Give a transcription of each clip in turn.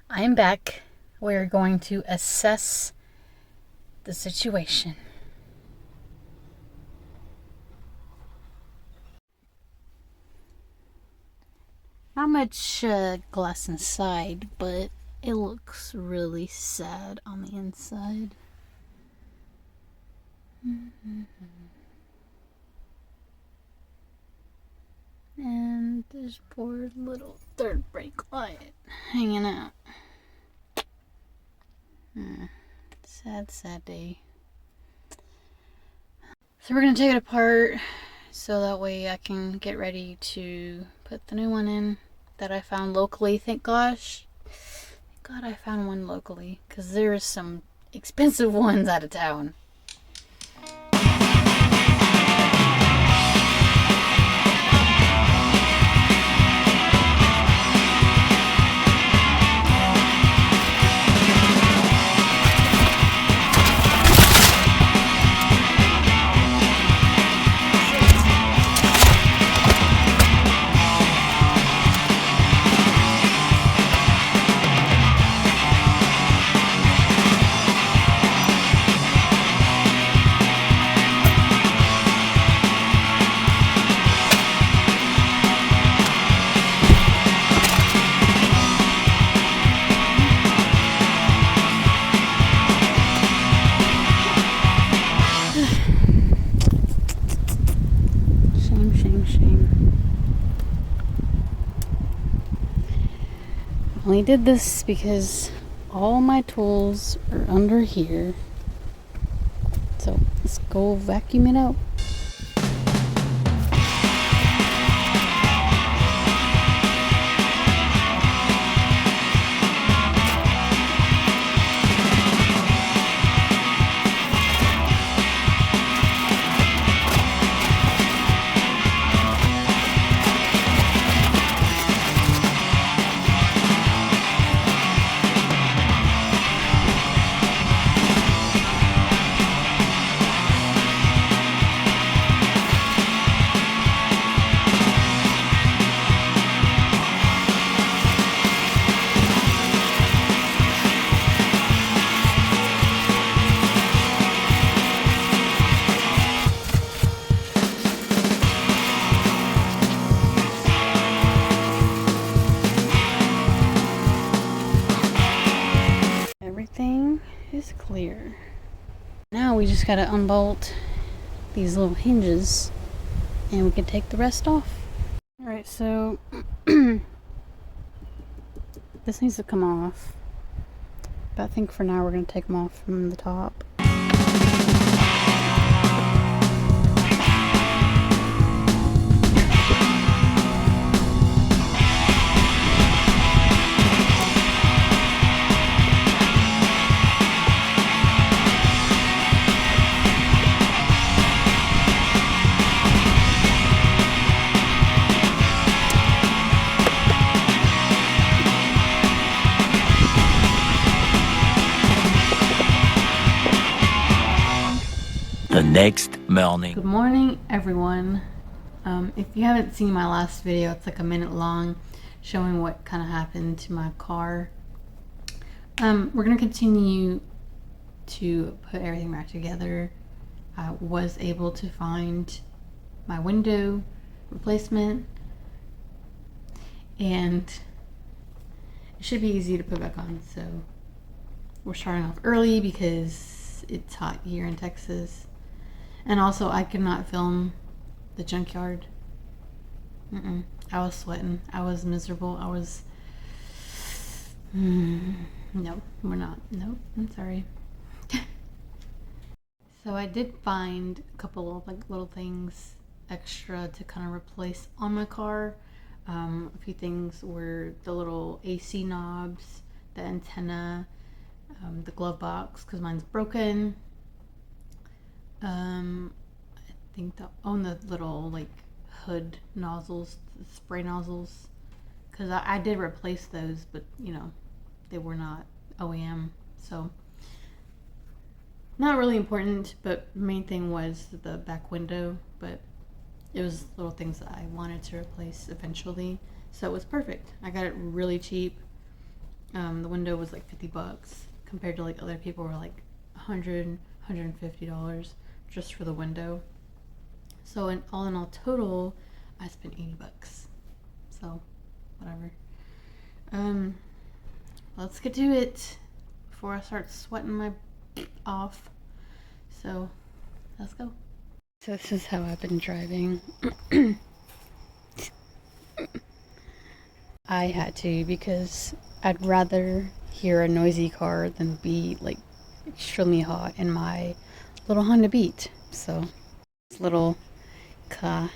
I'm back. We're going to assess the situation. Not much glass inside, but it looks really sad on the inside. And this poor little third brake light hanging out. Sad, sad day. So we're going to take it apart so that way I can get ready to put the new one in that I found locally. Thank gosh. Thank God I found one locally, because there's some expensive ones out of town. I only did this because all my tools are under here. So let's go vacuum it out. Everything is clear. Now we just gotta unbolt these little hinges and we can take the rest off. Alright, so this needs to come off. But I think for now we're gonna take them off from the top. The next morning. Good morning, everyone. If you haven't seen my last video, it's like a minute long, showing what kind of happened to my car. We're gonna continue to put everything back together. I was able to find my window replacement, and it should be easy to put back on. So we're starting off early because it's hot here in Texas. And also, I could not film the junkyard. I was sweating. I was miserable. I was... No, we're not. Nope, I'm sorry. So I did find a couple of little things extra to kind of replace on my car. A few things were the little AC knobs, the antenna, the glove box, because mine's broken. I think the little hood nozzles, the spray nozzles, because I did replace those, but they were not OEM, so not really important. But main thing was the back window, but it was little things that I wanted to replace eventually, so it was perfect. I got it really cheap. The window was like $50 compared to like other people were like $150 just for the window. So in all total, I spent $80. So whatever. Let's get to it before I start sweating my off. So let's go. So this is how I've been driving. I had to because I'd rather hear a noisy car than be like extremely hot in my little Honda Beat. So this little car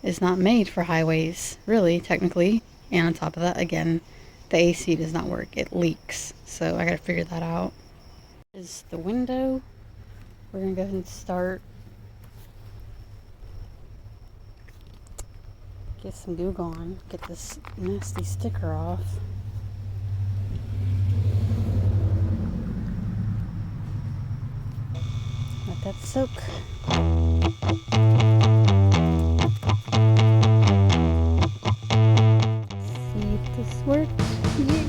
is not made for highways, really, technically. And on top of that, again, the AC does not work. It leaks. So I gotta figure that out. This is the window. We're gonna go ahead and start. Get some goo on. Get this nasty sticker off. Let that soak. See if this works. Yeah.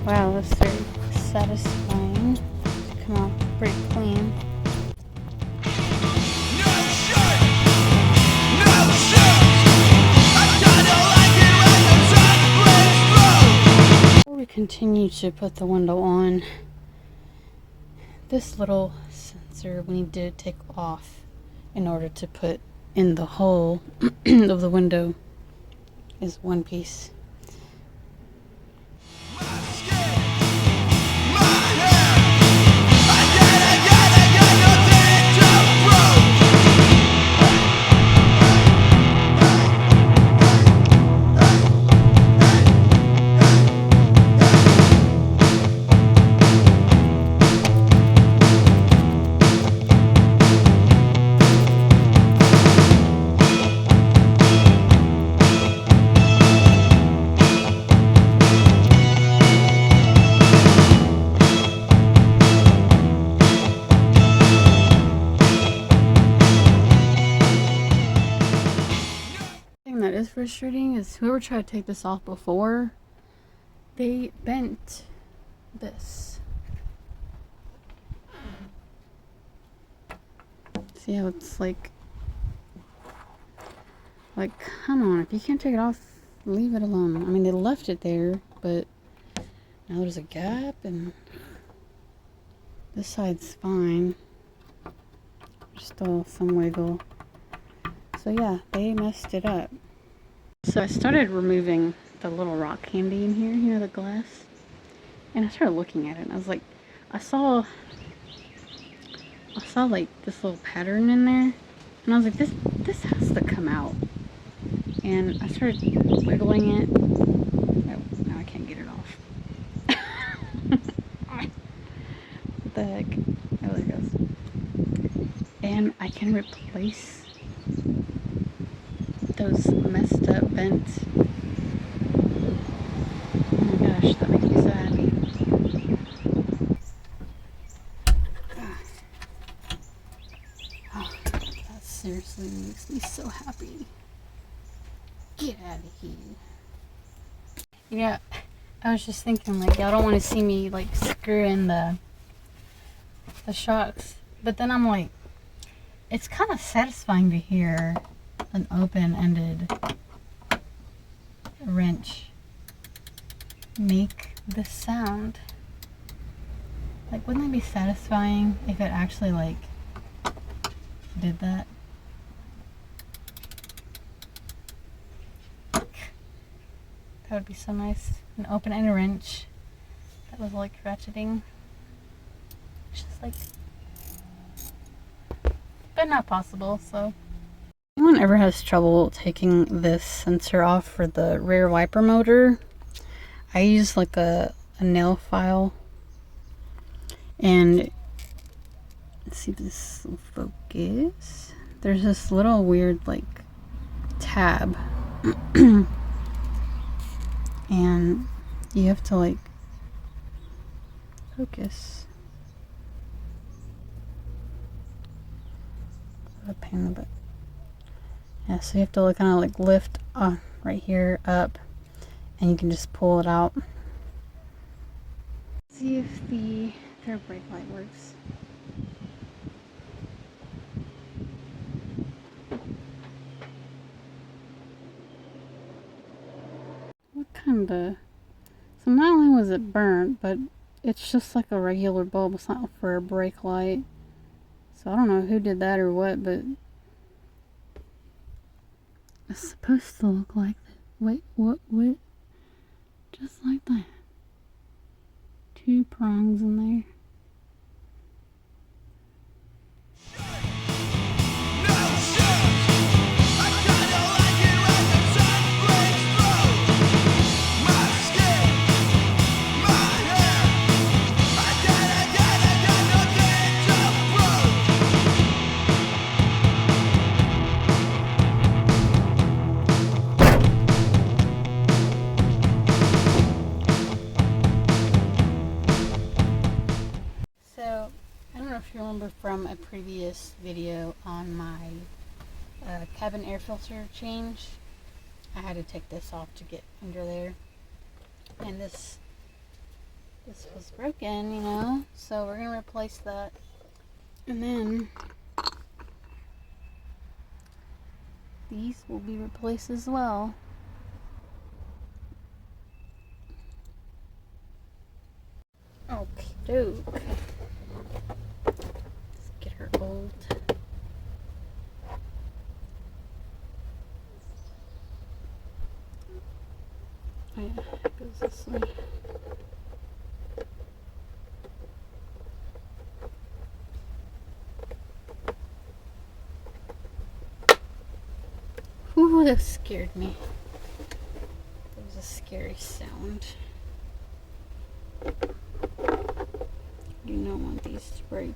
Wow, that's very satisfying. Come on, pretty clean. Before we continue to put the window on, this little sensor we need to take off in order to put in the hole of the window is one piece. That is frustrating is whoever tried to take this off before, they bent this. See how it's like come on, if you can't take it off, leave it alone. I mean, they left it there, but now there's a gap and this side's fine. There's still some wiggle. So yeah, they messed it up. So I started removing the little rock candy in here, you know, the glass. And I started looking at it and I was like, I saw like this little pattern in there. And I was like, this has to come out. And I started wiggling it. Oh, now I can't get it off. What the heck? Oh, there it goes. And I can replace those messed up bent. Oh my gosh, that makes me so happy. Oh, that seriously makes me so happy. Get out of here. Yeah, I was just thinking, like, y'all don't want to see me like screw in the shocks, but then I'm like, it's kind of satisfying to hear an open-ended wrench make this sound. Like, wouldn't that be satisfying if it actually like did that? That would be so nice. An open-ended wrench that was like ratcheting. It's just like, but not possible. So anyone ever has trouble taking this sensor off for the rear wiper motor, I use like a nail file, and let's see if this will focus. There's this little weird like tab and you have to like focus. A pain in the butt. Yeah, so you have to kind of like lift right here up, and you can just pull it out. See if their brake light works. What kind of... So not only was it burnt, but it's just like a regular bulb. It's not for a brake light. So I don't know who did that or what, but it's supposed to look like that. Wait, what? Just like that. 2 prongs in there. So, I don't know if you remember from a previous video on my cabin air filter change. I had to take this off to get under there. And this was broken, you know, so we're going to replace that. And then these will be replaced as well. Okay, doke. Let's get her old. Oh yeah, it goes this way. Ooh, that scared me. That was a scary sound. Do not want these to break.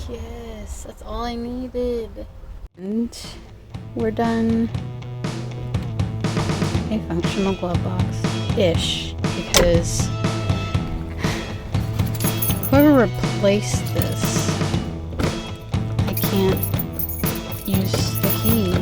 Yes, that's all I needed. And we're done. A functional glove box-ish, because whoever replaced this, I can't use the key.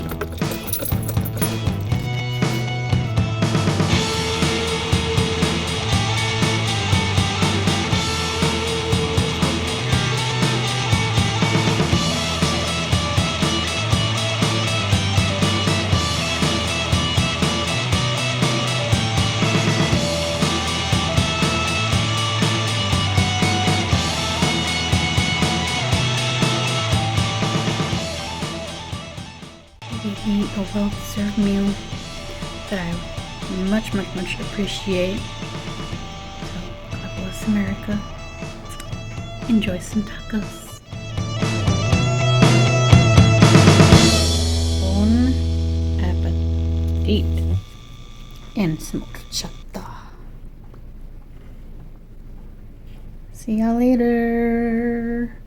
Eat a well-deserved meal that I much appreciate. So, God bless America. Enjoy some tacos. Bon appetit. And some horchata. See y'all later.